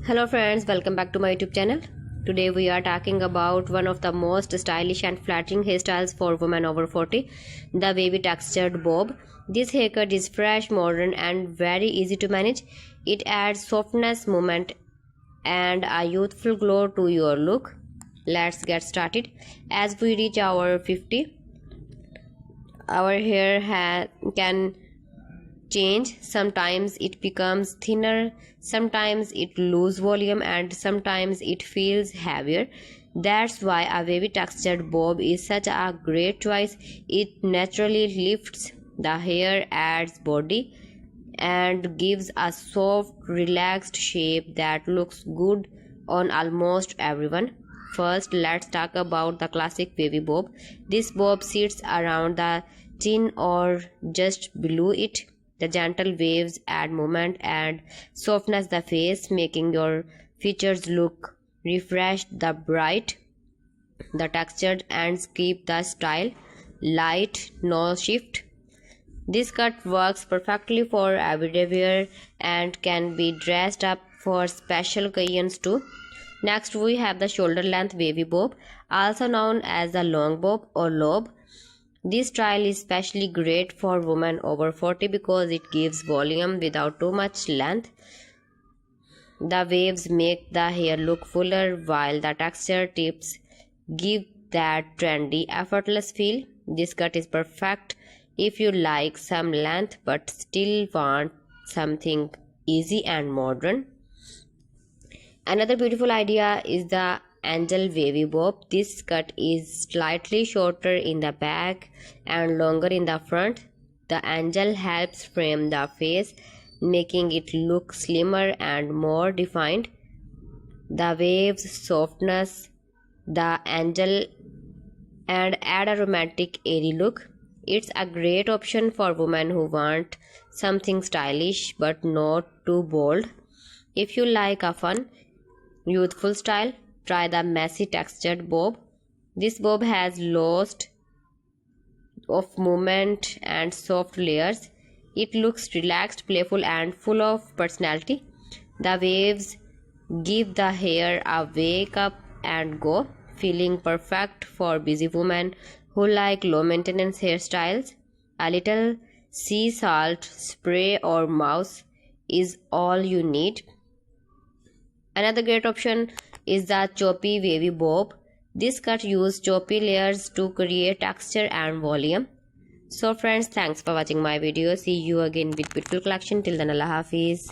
Hello friends, welcome back to my YouTube channel. Today we are talking about one of the most stylish and flattering hairstyles for women over 40, the wavy textured bob. This haircut is fresh, modern and very easy to manage. It adds softness, movement and a youthful glow to your look. Let's get started. As we reach our 50, our hair can change. Sometimes it becomes thinner, sometimes it loses volume, and sometimes it feels heavier. That's why a wavy textured bob is such a great choice. It naturally lifts the hair, adds body and gives a soft, relaxed shape that looks good on almost everyone. First, let's talk about the classic wavy bob. This bob sits around the chin or just below it. The gentle waves add movement and softness the face, making your features look refreshed. The bright, the textured ends keep the style light, no shift. This cut works perfectly for everyday wear and can be dressed up for special occasions too. Next, we have the shoulder length wavy bob, also known as the long bob or lob. This style is especially great for women over 40 because it gives volume without too much length. The waves make the hair look fuller while the texture tips give that trendy, effortless feel. This cut is perfect if you like some length but still want something easy and modern. Another beautiful idea is the angel wavy bob. This cut is slightly shorter in the back and longer in the front. The angel helps frame the face, making it look slimmer and more defined. The waves softness the angel and add a romantic airy look. It's a great option for women who want something stylish but not too bold. If you like a fun, youthful style, try the messy textured bob. This bob has lots of movement and soft layers. It looks relaxed, playful and full of personality. The waves give the hair a wake up and go, feeling perfect for busy women who like low maintenance hairstyles. A little sea salt spray or mouse is all you need. Another great option is the choppy wavy bob. This cut uses choppy layers to create texture and volume. So friends, thanks for watching my video. See you again with beautiful collection. Till then, Allah Hafiz.